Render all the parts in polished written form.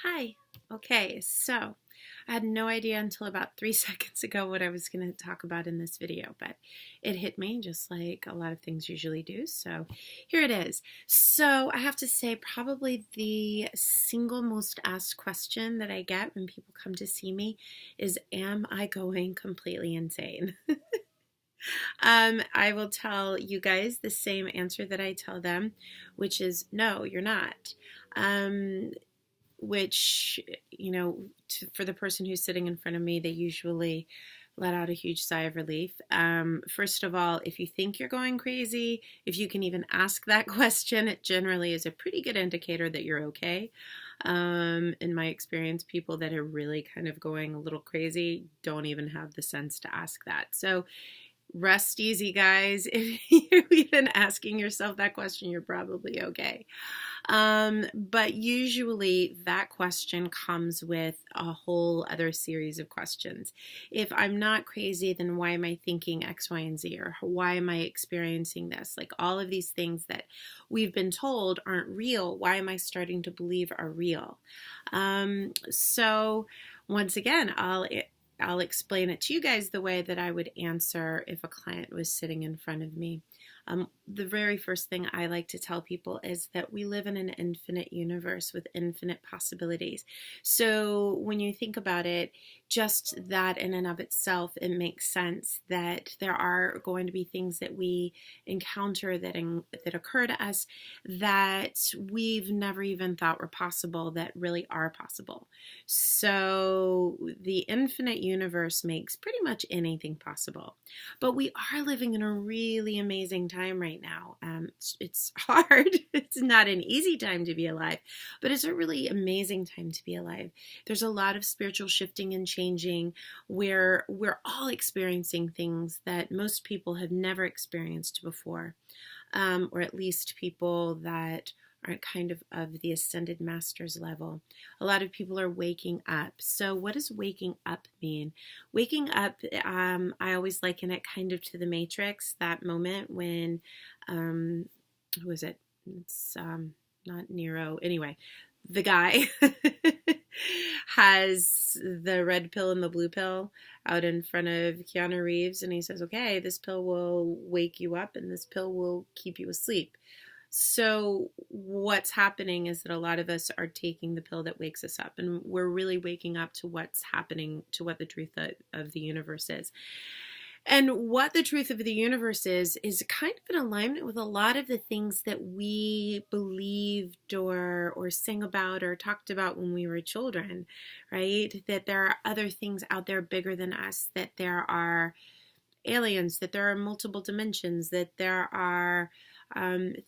Hi. Okay, so I had no idea until about 3 seconds ago what I was going to talk about in this video, but it hit me just like a lot of things usually do. So here it is. So I have to say, probably the single most asked question that I get when people come to see me is, am I going completely insane? I will tell you guys the same answer that I tell them, which is no, you're not. Um, which, for the person who's sitting in front of me, they usually let out a huge sigh of relief. First of all, if you think you're going crazy, if you can even ask that question, it generally is a pretty good indicator that you're okay. In my experience, people that are really kind of going a little crazy don't even have the sense to ask that. So rest easy, guys. If you're even asking yourself that question, you're probably okay. But usually that question comes with a whole other series of questions. If I'm not crazy, then why am I thinking X, Y, and Z? Or why am I experiencing this? Like all of these things that we've been told aren't real, why am I starting to believe are real? So once again, I'll explain it to you guys the way that I would answer if a client was sitting in front of me. The very first thing I like to tell people is that we live in an infinite universe with infinite possibilities. So when you think about it, just that in and of itself, it makes sense that there are going to be things that we encounter that occur to us that we've never even thought were possible that really are possible. So the infinite universe makes pretty much anything possible. But we are living in a really amazing time right now. It's hard. It's not an easy time to be alive, but it's a really amazing time to be alive. There's a lot of spiritual shifting and changing where we're all experiencing things that most people have never experienced before, or at least people that aren't kind of the ascended masters level. A lot of people are waking up. So what does waking up mean? Waking up, I always liken it kind of to the Matrix, that moment when, who is it? It's not Neo. Anyway, the guy has the red pill and the blue pill out in front of Keanu Reeves, and he says, okay, this pill will wake you up and this pill will keep you asleep. So what's happening is that a lot of us are taking the pill that wakes us up, and we're really waking up to what's happening, to what the truth of the universe is. And what the truth of the universe is kind of in alignment with a lot of the things that we believed or sang about or talked about when we were children, right? That there are other things out there bigger than us, that there are aliens, that there are multiple dimensions, that there are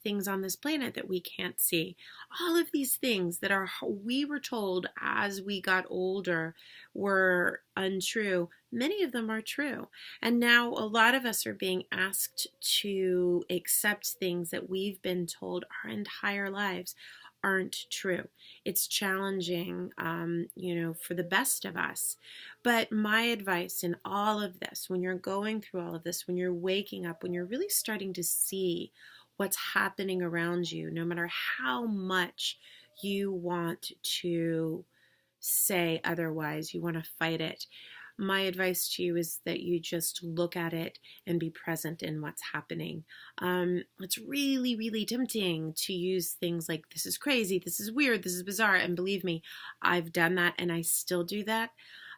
things on this planet that we can't see. All of these things that we were told as we got older were untrue. Many of them are true. And now a lot of us are being asked to accept things that we've been told our entire lives aren't true. It's challenging, for the best of us. But my advice in all of this, when you're going through all of this, when you're waking up, when you're really starting to see what's happening around you, no matter how much you want to say otherwise, you want to fight it, my advice to you is that you just look at it and be present in what's happening. It's really, really tempting to use things like, this is crazy, this is weird, this is bizarre. And believe me, I've done that and I still do that.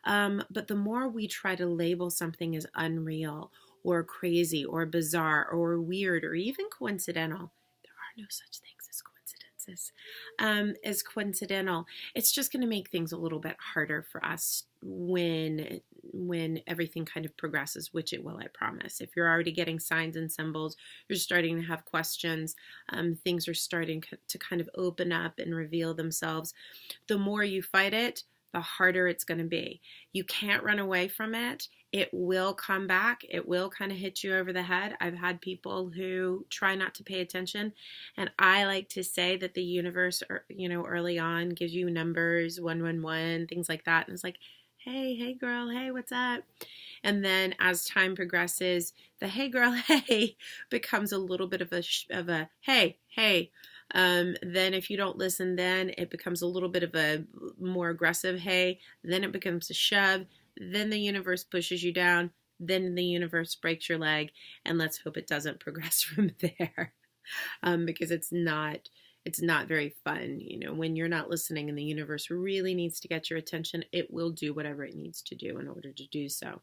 But the more we try to label something as unreal or crazy or bizarre or weird or even coincidental, there are no such things as coincidences, as coincidental, it's just going to make things a little bit harder for us when everything kind of progresses, which it will, I promise. If you're already getting signs and symbols, you're starting to have questions, things are starting to kind of open up and reveal themselves. The more you fight it, the harder it's going to be. You can't run away from it. It will come back. It will kind of hit you over the head. I've had people who try not to pay attention, and I like to say that the universe, early on gives you numbers, 111, things like that, and it's like, hey girl, hey, what's up? And then as time progresses, the hey girl, hey becomes a little bit of a hey, Then if you don't listen, then it becomes a little bit of a more aggressive hey. Then it becomes a shove. Then the universe pushes you down. Then the universe breaks your leg, and let's hope it doesn't progress from there, because it's not very fun. When you're not listening and the universe really needs to get your attention, it will do whatever it needs to do in order to do so.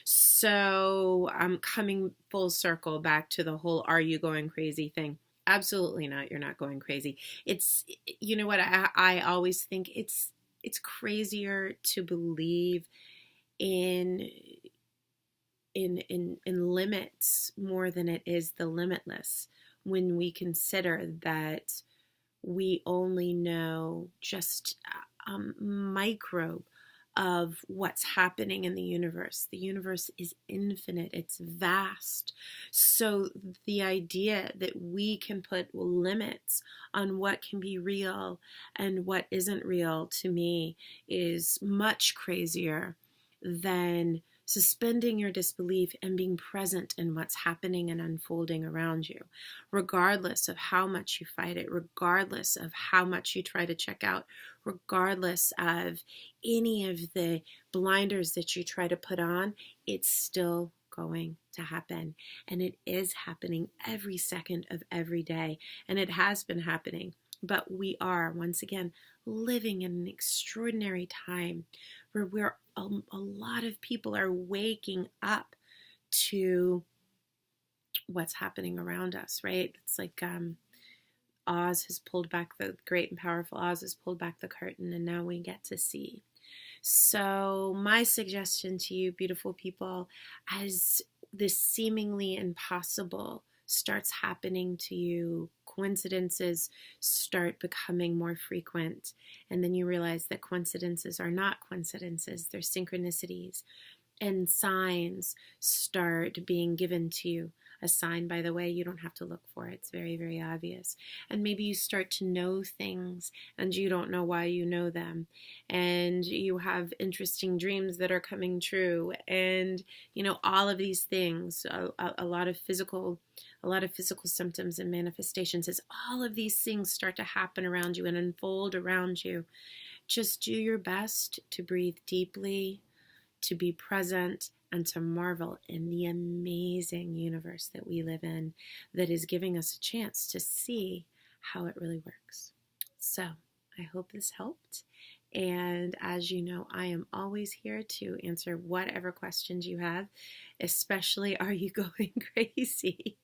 So I'm coming full circle back to the whole "are you going crazy" thing. Absolutely not. You're not going crazy. It's, what I always think, it's crazier to believe in limits more than it is the limitless, when we consider that we only know just a microbe of what's happening in the universe. The universe is infinite, it's vast. So the idea that we can put limits on what can be real and what isn't real, to me, is much crazier than suspending your disbelief and being present in what's happening and unfolding around you, regardless of how much you fight it, regardless of how much you try to check out, regardless of any of the blinders that you try to put on. It's still going to happen. And it is happening every second of every day. And it has been happening. But we are, once again, living in an extraordinary time where a lot of people are waking up to what's happening around us, right? It's like Oz has pulled back, the great and powerful Oz has pulled back the curtain, and now we get to see. So my suggestion to you, beautiful people, as this seemingly impossible starts happening to you, coincidences start becoming more frequent, and then you realize that coincidences are not coincidences, they're synchronicities, and signs start being given to you. A sign, by the way, you don't have to look for it. It's very, very obvious. And maybe you start to know things and you don't know why you know them. And you have interesting dreams that are coming true. And, all of these things, a lot of physical symptoms and manifestations, as all of these things start to happen around you and unfold around you. Just do your best to breathe deeply, to be present, and to marvel in the amazing universe that we live in, that is giving us a chance to see how it really works. So I hope this helped. And as you know, I am always here to answer whatever questions you have, especially, are you going crazy?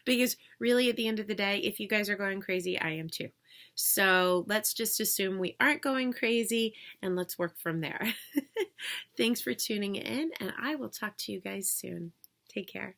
Because really, at the end of the day, if you guys are going crazy, I am too. So let's just assume we aren't going crazy and let's work from there. Thanks for tuning in, and I will talk to you guys soon. Take care.